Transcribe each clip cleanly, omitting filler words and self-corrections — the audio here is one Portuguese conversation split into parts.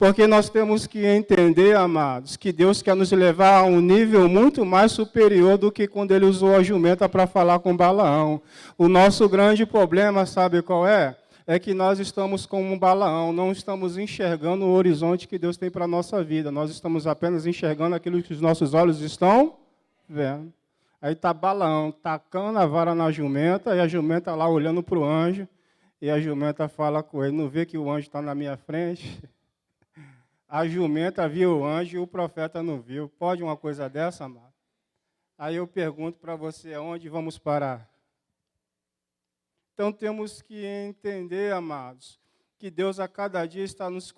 Porque nós temos que entender, amados, que Deus quer nos levar a um nível muito mais superior do que quando ele usou a jumenta para falar com Balaão. O nosso grande problema, sabe qual é? É que nós estamos como um Balaão, não estamos enxergando o horizonte que Deus tem para a nossa vida. Nós estamos apenas enxergando aquilo que os nossos olhos estão vendo. Aí está Balaão tacando a vara na jumenta, e a jumenta lá olhando para o anjo, e a jumenta fala com ele, não vê que o anjo está na minha frente? A jumenta viu o anjo e o profeta não viu. Pode uma coisa dessa, amado? Aí eu pergunto para você, aonde vamos parar? Então temos que entender, amados, que Deus a cada dia está nos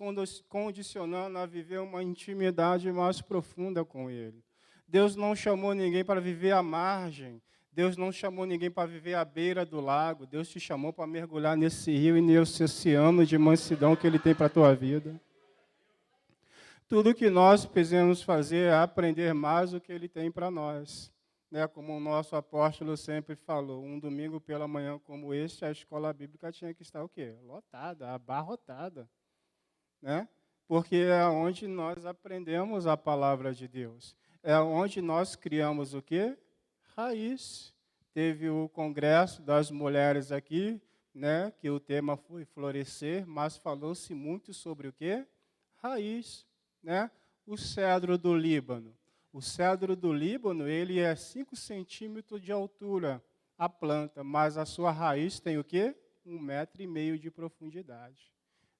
condicionando a viver uma intimidade mais profunda com Ele. Deus não chamou ninguém para viver à margem. Deus não chamou ninguém para viver à beira do lago. Deus te chamou para mergulhar nesse rio e nesse oceano de mansidão que Ele tem para a tua vida. Tudo que nós precisamos fazer é aprender mais do que Ele tem para nós. Como o nosso apóstolo sempre falou, um domingo pela manhã como este, a escola bíblica tinha que estar o quê? Lotada, abarrotada. Porque é onde nós aprendemos a palavra de Deus. É onde nós criamos o quê? Raiz. Teve o congresso das mulheres aqui, que o tema foi florescer, mas falou-se muito sobre o quê? Raiz. O cedro do Líbano. O cedro do Líbano, ele é 5 centímetros de altura, a planta, mas a sua raiz tem o quê? 1,5 metro de profundidade.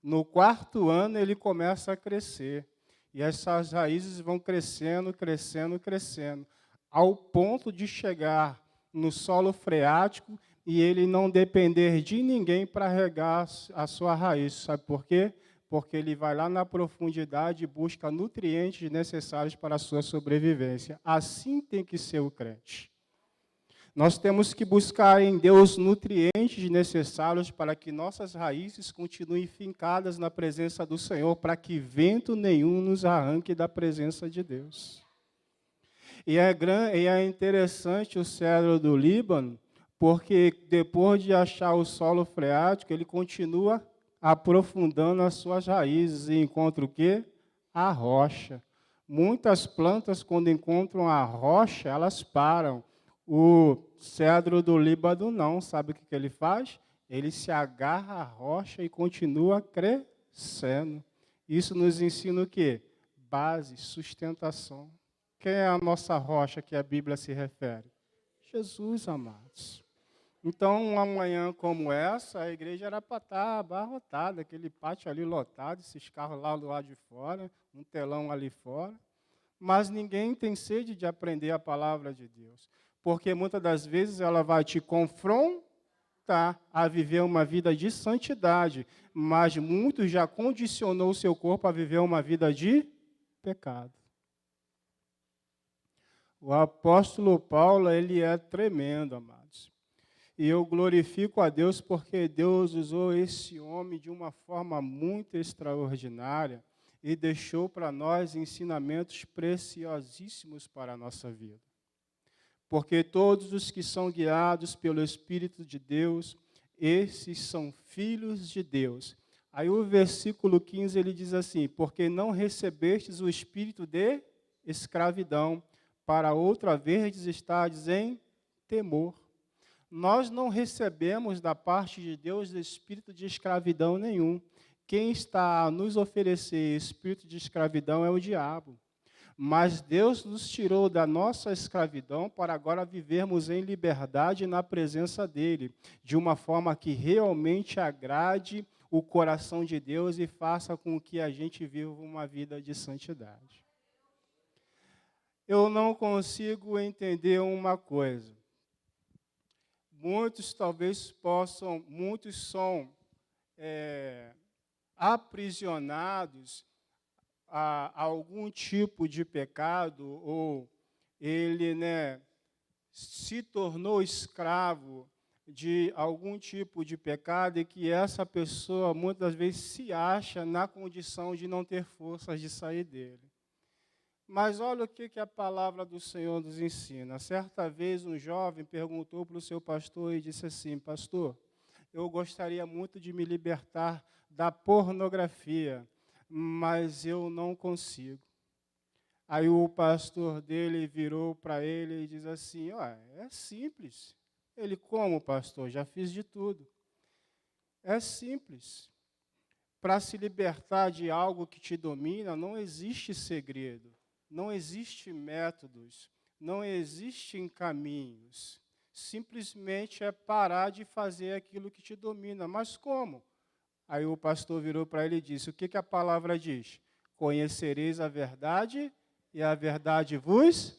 No 4º ano, ele começa a crescer. E essas raízes vão crescendo, crescendo, crescendo, ao ponto de chegar no solo freático e ele não depender de ninguém para regar a sua raiz. Sabe por quê? Porque ele vai lá na profundidade e busca nutrientes necessários para a sua sobrevivência. Assim tem que ser o crente. Nós temos que buscar em Deus nutrientes necessários para que nossas raízes continuem fincadas na presença do Senhor, para que vento nenhum nos arranque da presença de Deus. E é interessante o cedro do Líbano, porque depois de achar o solo freático, ele continua aprofundando as suas raízes e encontra o quê? A rocha. Muitas plantas, quando encontram a rocha, elas param. O cedro do Líbano não, sabe o que ele faz? Ele se agarra à rocha e continua crescendo. Isso nos ensina o quê? Base, sustentação. Quem é a nossa rocha que a Bíblia se refere? Jesus, amados. Então, uma manhã como essa, a igreja era para estar abarrotada, aquele pátio ali lotado, esses carros lá do lado de fora, um telão ali fora. Mas ninguém tem sede de aprender a palavra de Deus, porque muitas das vezes ela vai te confrontar a viver uma vida de santidade, mas muito já condicionou o seu corpo a viver uma vida de pecado. O apóstolo Paulo, ele é tremendo, amados. E eu glorifico a Deus porque Deus usou esse homem de uma forma muito extraordinária e deixou para nós ensinamentos preciosíssimos para a nossa vida. Porque todos os que são guiados pelo Espírito de Deus, esses são filhos de Deus. Aí o versículo 15, ele diz assim, porque não recebestes o espírito de escravidão, para outra vez estardes em temor. Nós não recebemos da parte de Deus espírito de escravidão nenhum. Quem está a nos oferecer espírito de escravidão é o diabo. Mas Deus nos tirou da nossa escravidão para agora vivermos em liberdade na presença dEle, de uma forma que realmente agrade o coração de Deus e faça com que a gente viva uma vida de santidade. Eu não consigo entender uma coisa. Muitos são aprisionados a algum tipo de pecado, ou ele se tornou escravo de algum tipo de pecado, e que essa pessoa muitas vezes se acha na condição de não ter forças de sair dele. Mas olha o que a palavra do Senhor nos ensina. Certa vez um jovem perguntou para o seu pastor e disse assim, pastor, eu gostaria muito de me libertar da pornografia, mas eu não consigo. Aí o pastor dele virou para ele e diz assim, é simples. Ele, como, pastor? Já fiz de tudo. É simples. Para se libertar de algo que te domina, não existe segredo, não existe métodos, não existem caminhos. Simplesmente é parar de fazer aquilo que te domina. Mas como? Aí o pastor virou para ele e disse, o que a palavra diz? Conhecereis a verdade e a verdade vos...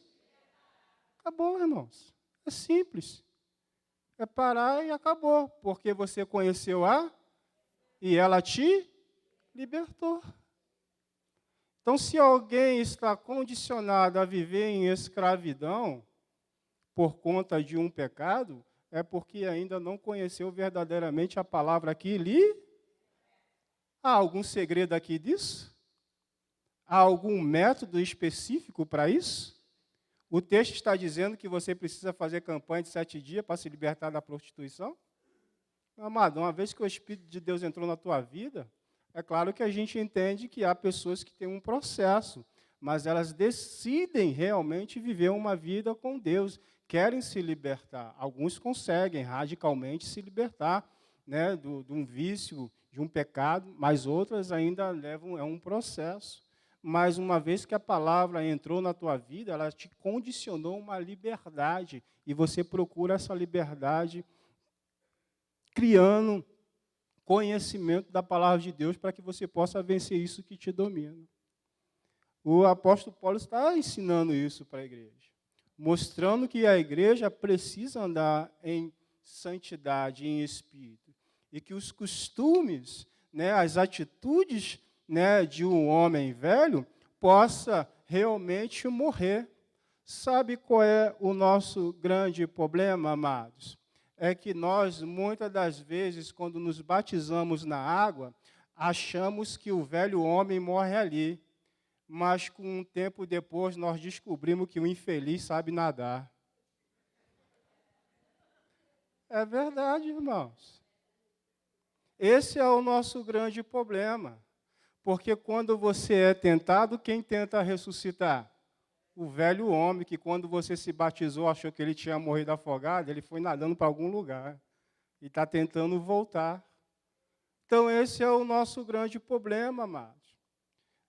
Acabou, irmãos. É simples. É parar e acabou. Porque você conheceu e ela te libertou. Então, se alguém está condicionado a viver em escravidão por conta de um pecado, é porque ainda não conheceu verdadeiramente a palavra que lhe... Há algum segredo aqui disso? Há algum método específico para isso? O texto está dizendo que você precisa fazer campanha de 7 dias para se libertar da prostituição? Meu amado, uma vez que o Espírito de Deus entrou na tua vida, é claro que a gente entende que há pessoas que têm um processo, mas elas decidem realmente viver uma vida com Deus, querem se libertar. Alguns conseguem radicalmente se libertar, né, de um vício, de um pecado, mas outras ainda levam, é um processo. Mas uma vez que a palavra entrou na tua vida, ela te condicionou uma liberdade, e você procura essa liberdade criando conhecimento da palavra de Deus para que você possa vencer isso que te domina. O apóstolo Paulo está ensinando isso para a igreja, mostrando que a igreja precisa andar em santidade, em espírito, e que os costumes, né, as atitudes, né, de um homem velho possa realmente morrer. Sabe qual é o nosso grande problema, amados? É que nós, muitas das vezes, quando nos batizamos na água, achamos que o velho homem morre ali. Mas, com um tempo depois, nós descobrimos que o infeliz sabe nadar. É verdade, irmãos. Esse é o nosso grande problema. Porque quando você é tentado, quem tenta ressuscitar? O velho homem que, quando você se batizou, achou que ele tinha morrido afogado, ele foi nadando para algum lugar e está tentando voltar. Então, esse é o nosso grande problema, amados.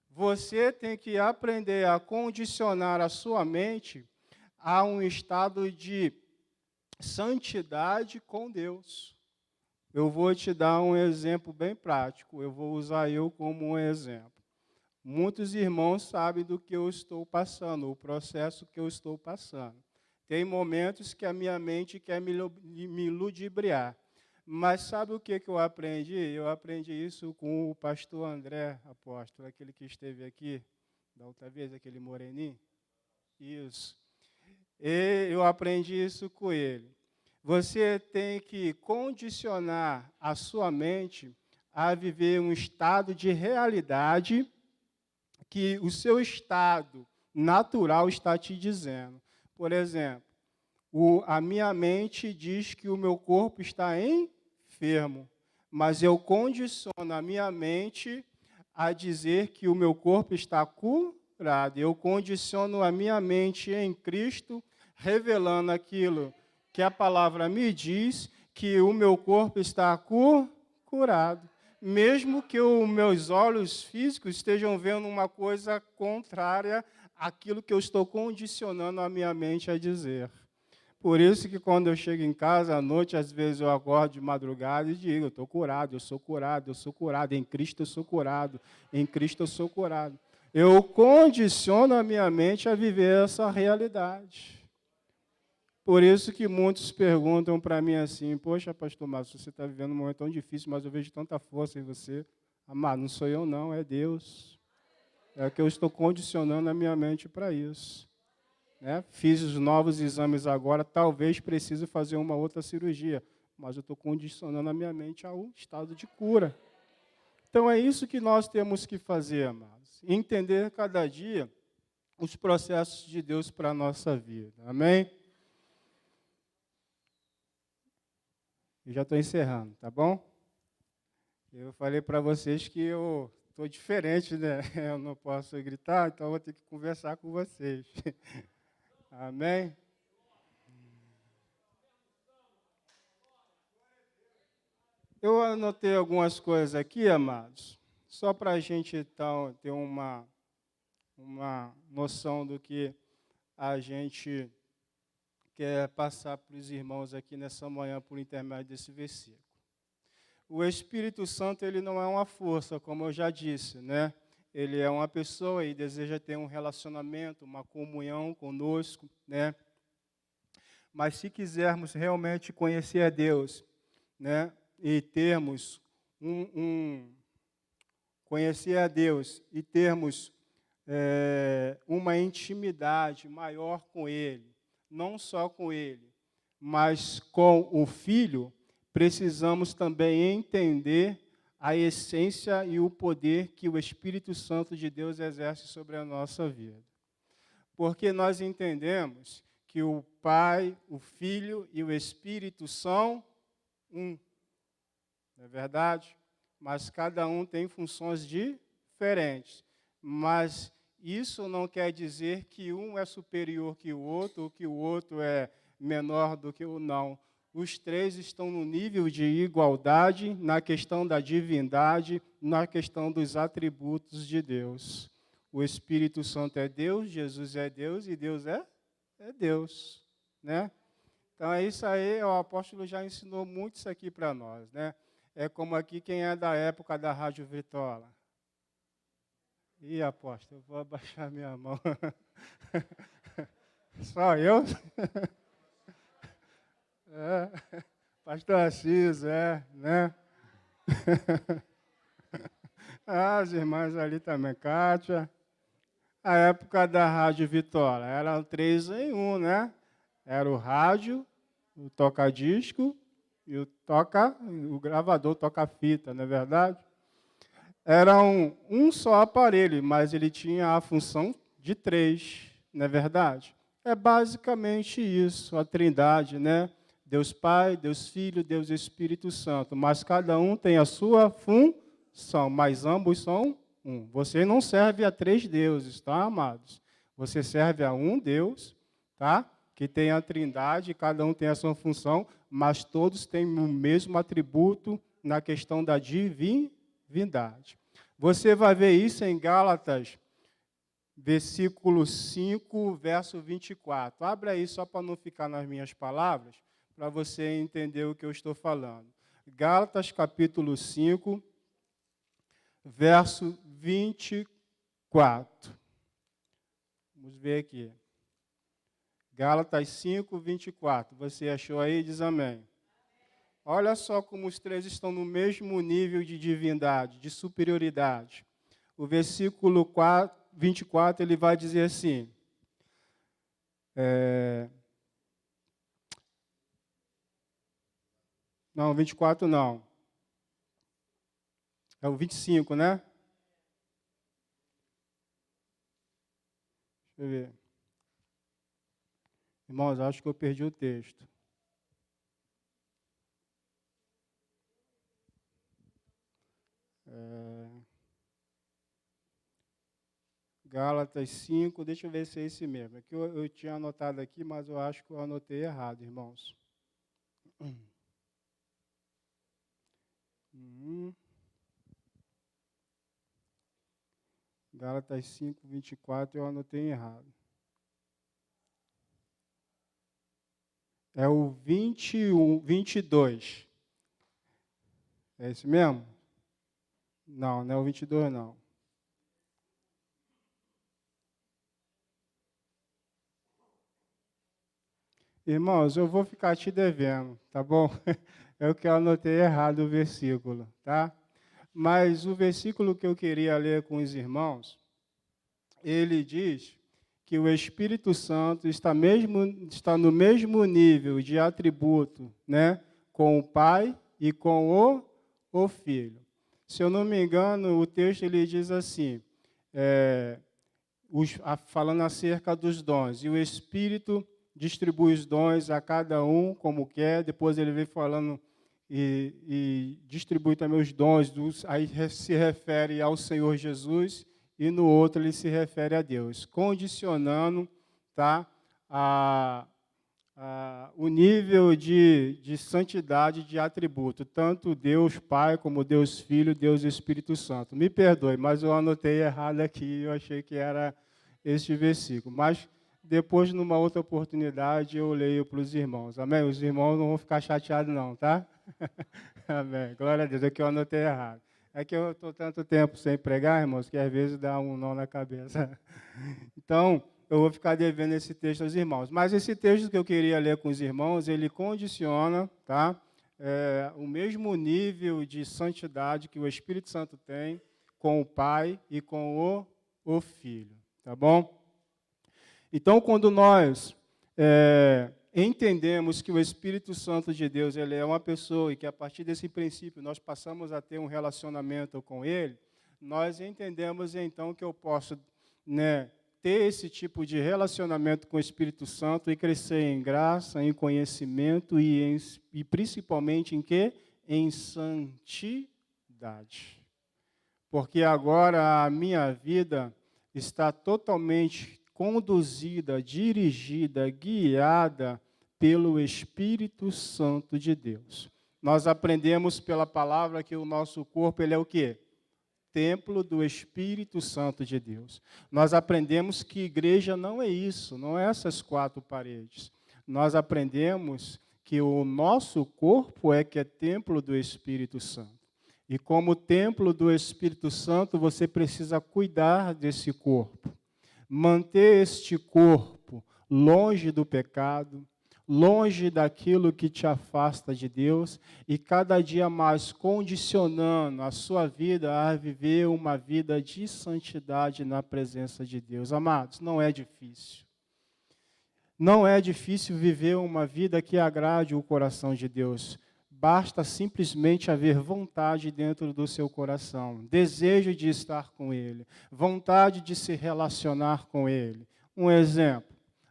Você tem que aprender a condicionar a sua mente a um estado de santidade com Deus. Eu vou te dar um exemplo bem prático, eu vou usar eu como um exemplo. Muitos irmãos sabem do que eu estou passando, o processo que eu estou passando. Tem momentos que a minha mente quer me ludibriar. Mas sabe o que eu aprendi? Eu aprendi isso com o pastor André, apóstolo, aquele que esteve aqui da outra vez, aquele moreninho. Isso. E eu aprendi isso com ele. Você tem que condicionar a sua mente a viver um estado de realidade que o seu estado natural está te dizendo. Por exemplo, a minha mente diz que o meu corpo está enfermo, mas eu condiciono a minha mente a dizer que o meu corpo está curado. Eu condiciono a minha mente em Cristo, revelando aquilo que a palavra me diz, que o meu corpo está curado. Mesmo que os meus olhos físicos estejam vendo uma coisa contrária àquilo que eu estou condicionando a minha mente a dizer. Por isso que quando eu chego em casa à noite, às vezes eu acordo de madrugada e digo, eu estou curado, eu sou curado, eu sou curado, em Cristo eu sou curado, em Cristo eu sou curado. Eu condiciono a minha mente a viver essa realidade. Por isso que muitos perguntam para mim assim, poxa, pastor Márcio, você está vivendo um momento tão difícil, mas eu vejo tanta força em você. Amado, não sou eu não, é Deus. É que eu estou condicionando a minha mente para isso. Né? Fiz os novos exames agora, talvez precise fazer uma outra cirurgia, mas eu estou condicionando a minha mente a um estado de cura. Então é isso que nós temos que fazer, amados. Entender cada dia os processos de Deus para a nossa vida. Amém? Eu já estou encerrando, tá bom? Eu falei para vocês que eu estou diferente, né? Eu não posso gritar, então eu vou ter que conversar com vocês. Amém? Eu anotei algumas coisas aqui, amados, só para a gente então ter uma noção do que a gente quer passar para os irmãos aqui nessa manhã por intermédio desse versículo. O Espírito Santo, ele não é uma força, como eu já disse, né? Ele é uma pessoa e deseja ter um relacionamento, uma comunhão conosco, né? Mas se quisermos realmente conhecer a Deus, né? E termos conhecer a Deus e termos uma intimidade maior com Ele, não só com Ele, mas com o Filho, precisamos também entender a essência e o poder que o Espírito Santo de Deus exerce sobre a nossa vida. Porque nós entendemos que o Pai, o Filho e o Espírito são um. Não é verdade? Mas cada um tem funções diferentes. Mas isso não quer dizer que um é superior que o outro, ou que o outro é menor do que o não. Os três estão no nível de igualdade na questão da divindade, na questão dos atributos de Deus. O Espírito Santo é Deus, Jesus é Deus e Deus é Deus, né? Então é isso aí, o apóstolo já ensinou muito isso aqui para nós, né? É como aqui quem é da época da Rádio Vitória. Ih, apóstolo, eu vou abaixar minha mão. Só eu? Pastor Assis, né? As irmãs ali também, Kátia. A época da Rádio Vitória, eram 3 em 1, né? Era o rádio, o toca-disco e o gravador toca-fita, não é verdade? Era um só aparelho, mas ele tinha a função de 3, não é verdade? É basicamente isso, a Trindade, né? Deus Pai, Deus Filho, Deus Espírito Santo. Mas cada um tem a sua função, mas ambos são um. Você não serve a 3 deuses, tá, amados? Você serve a um Deus, tá? Que tem a Trindade, cada um tem a sua função, mas todos têm o mesmo atributo na questão da divindade. Você vai ver isso em Gálatas, versículo 5, verso 24. Abra aí só para não ficar nas minhas palavras, para você entender o que eu estou falando. Gálatas, capítulo 5, verso 24. Vamos ver aqui. Gálatas 5, 24. Você achou aí? Diz amém. Olha só como os três estão no mesmo nível de divindade, de superioridade. O versículo 24, ele vai dizer assim, não, 24 não. É o 25, né? Deixa eu ver. Irmãos, acho que eu perdi o texto. Gálatas 5, deixa eu ver se é esse mesmo. É que eu tinha anotado aqui, mas eu acho que eu anotei errado, irmãos. Gálatas 5, 24, eu anotei errado. É o 21, 22. É esse mesmo? Não, não é o 22, não. Irmãos, eu vou ficar te devendo, tá bom? É o que eu anotei errado o versículo, tá? Mas o versículo que eu queria ler com os irmãos, ele diz que o Espírito Santo está no mesmo nível de atributo, né, com o Pai e com o Filho. Se eu não me engano, o texto ele diz assim, falando acerca dos dons, e o Espírito distribui os dons a cada um como quer, depois ele vem falando e distribui também os dons, aí se refere ao Senhor Jesus, e no outro ele se refere a Deus, condicionando, tá, o nível de santidade de atributo, tanto Deus Pai, como Deus Filho, Deus Espírito Santo. Me perdoe, mas eu anotei errado aqui, eu achei que era este versículo. Mas depois, numa outra oportunidade, eu leio para os irmãos. Amém? Os irmãos não vão ficar chateados não, tá? Amém. Glória a Deus, é que eu anotei errado. É que eu estou tanto tempo sem pregar, irmãos, que às vezes dá um nó na cabeça. Então, eu vou ficar devendo esse texto aos irmãos. Mas esse texto que eu queria ler com os irmãos, ele condiciona, tá, o mesmo nível de santidade que o Espírito Santo tem com o Pai e com o Filho. Tá bom? Então, quando nós entendemos que o Espírito Santo de Deus ele é uma pessoa e que, a partir desse princípio, nós passamos a ter um relacionamento com Ele, nós entendemos, então, que eu posso, né, ter esse tipo de relacionamento com o Espírito Santo e crescer em graça, em conhecimento e principalmente em quê? Em santidade. Porque agora a minha vida está totalmente conduzida, dirigida, guiada pelo Espírito Santo de Deus. Nós aprendemos pela palavra que o nosso corpo ele é o quê? Templo do Espírito Santo de Deus. Nós aprendemos que igreja não é isso, não é essas quatro paredes. Nós aprendemos que o nosso corpo é que é templo do Espírito Santo. E como templo do Espírito Santo, você precisa cuidar desse corpo. Manter este corpo longe do pecado, longe daquilo que te afasta de Deus e cada dia mais condicionando a sua vida a viver uma vida de santidade na presença de Deus. Amados, não é difícil. Não é difícil viver uma vida que agrade o coração de Deus. Basta simplesmente haver vontade dentro do seu coração, desejo de estar com Ele, vontade de se relacionar com Ele. Um exemplo.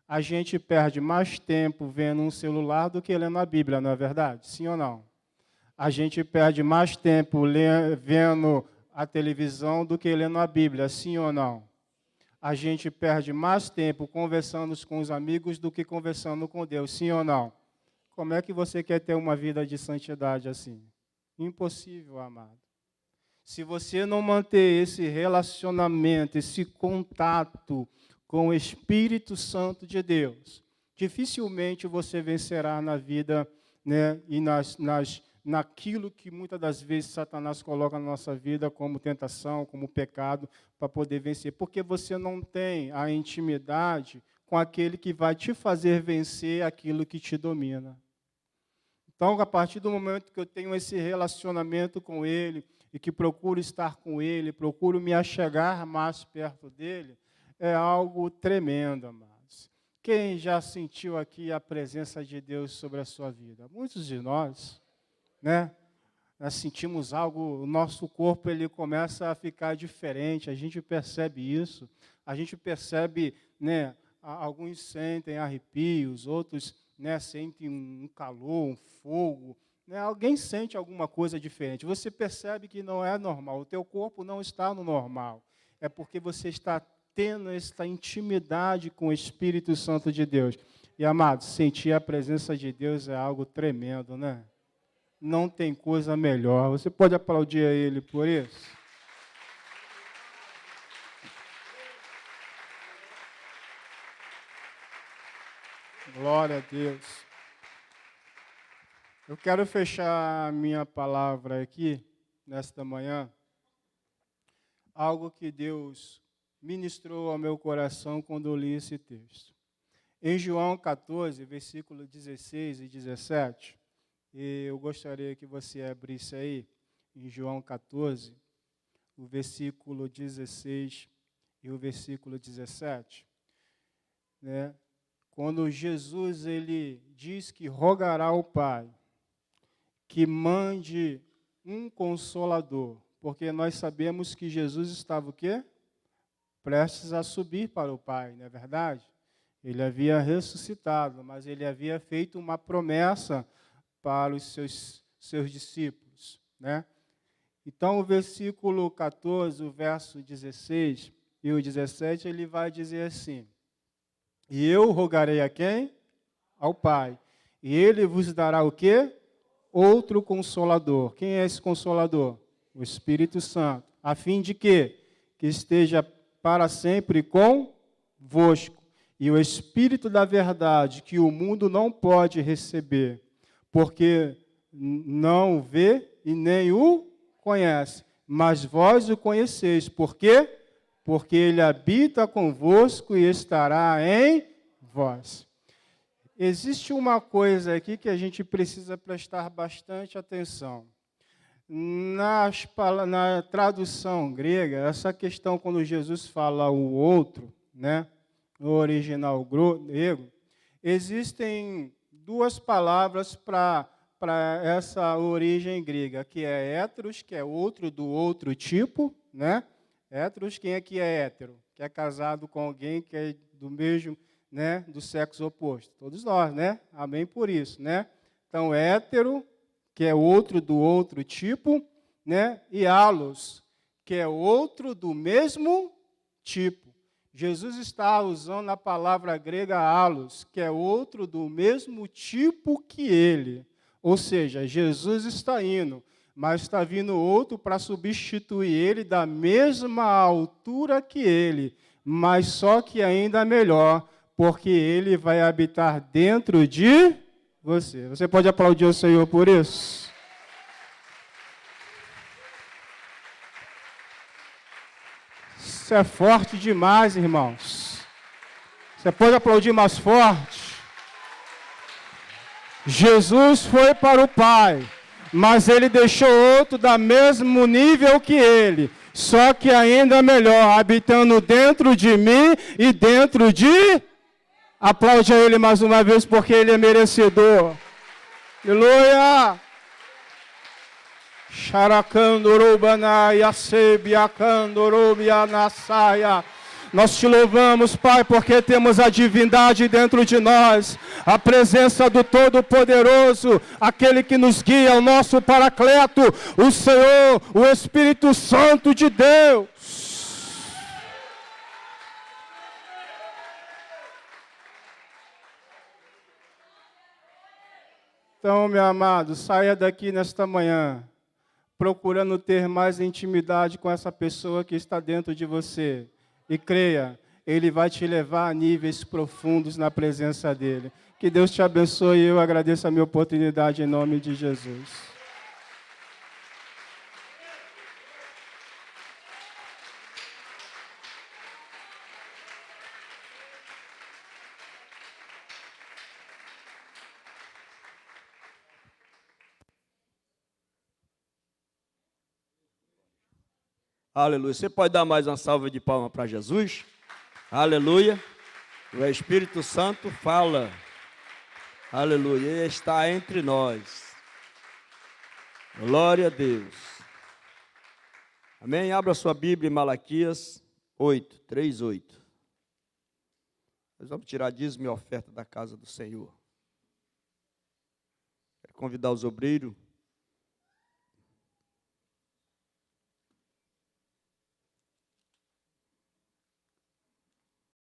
A gente perde mais tempo vendo um celular do que lendo a Bíblia, não é verdade? Sim ou não? A gente perde mais tempo vendo a televisão do que lendo a Bíblia, sim ou não? A gente perde mais tempo conversando com os amigos do que conversando com Deus, sim ou não? Como é que você quer ter uma vida de santidade assim? Impossível, amado. Se você não manter esse relacionamento, esse contato com o Espírito Santo de Deus, dificilmente você vencerá na vida, né, e naquilo que muitas das vezes Satanás coloca na nossa vida como tentação, como pecado, para poder vencer. Porque você não tem a intimidade com aquele que vai te fazer vencer aquilo que te domina. Então, a partir do momento que eu tenho esse relacionamento com Ele, e que procuro estar com Ele, procuro me achegar mais perto dEle, é algo tremendo, amados. Quem já sentiu aqui a presença de Deus sobre a sua vida? Muitos de nós, né? Nós sentimos algo, o nosso corpo ele começa a ficar diferente, a gente percebe isso, a gente percebe, né? Alguns sentem arrepios, outros, né, sentem um calor, um fogo, né? Alguém sente alguma coisa diferente. Você percebe que não é normal, o teu corpo não está no normal, é porque você está tendo essa intimidade com o Espírito Santo de Deus. E, amados, sentir a presença de Deus é algo tremendo, né? Não tem coisa melhor. Você pode aplaudir a Ele por isso? Glória a Deus. Eu quero fechar a minha palavra aqui, nesta manhã, algo que Deus ministrou ao meu coração quando eu li esse texto. Em João 14, versículo 16 e 17, e eu gostaria que você abrisse aí, em João 14, o versículo 16 e o versículo 17, né? Quando Jesus ele diz que rogará ao Pai que mande um consolador, porque nós sabemos que Jesus estava o quê? Prestes a subir para o Pai, não é verdade? Ele havia ressuscitado, mas ele havia feito uma promessa para os seus seus discípulos, né? Então, o versículo 14, o verso 16 e o 17, ele vai dizer assim: e eu rogarei a quem? Ao Pai. E ele vos dará o quê? Outro Consolador. Quem é esse Consolador? O Espírito Santo. A fim de quê? Que esteja para sempre convosco. E o Espírito da verdade, que o mundo não pode receber, porque não o vê e nem o conhece. Mas vós o conheceis. Por quê? Porque ele habita convosco e estará em vós. Existe uma coisa aqui que a gente precisa prestar bastante atenção. Na tradução grega, essa questão, quando Jesus fala o outro, né, no original grego, existem duas palavras para essa origem grega, que é héteros, que é outro do outro tipo, né? Héteros, quem aqui é hétero? Que é casado com alguém que é do mesmo, né, do sexo oposto. Todos nós, né? Amém por isso, né? Então, hétero, que é outro do outro tipo, né? E halos, que é outro do mesmo tipo. Jesus está usando a palavra grega halos, que é outro do mesmo tipo que ele. Ou seja, Jesus está indo, mas está vindo outro para substituir ele da mesma altura que ele, mas só que ainda melhor, porque ele vai habitar dentro de você. Você pode aplaudir o Senhor por isso? Isso é forte demais, irmãos. Você pode aplaudir mais forte? Jesus foi para o Pai, mas ele deixou outro da mesmo nível que ele, só que ainda melhor, habitando dentro de mim e dentro de... Aplaude a ele mais uma vez, porque ele é merecedor. Aleluia! Nós te louvamos, Pai, porque temos a divindade dentro de nós, a presença do Todo-Poderoso, aquele que nos guia, o nosso Paracleto, o Senhor, o Espírito Santo de Deus. Então, meu amado, saia daqui nesta manhã, procurando ter mais intimidade com essa pessoa que está dentro de você. E creia, ele vai te levar a níveis profundos na presença dele. Que Deus te abençoe e eu agradeço a minha oportunidade em nome de Jesus. Aleluia. Você pode dar mais uma salva de palmas para Jesus? Aleluia. O Espírito Santo fala. Aleluia. Ele está entre nós. Glória a Deus. Amém? Abra sua Bíblia em Malaquias 8, 3, 8. Nós vamos tirar dízimo e oferta da casa do Senhor. Quero convidar os obreiros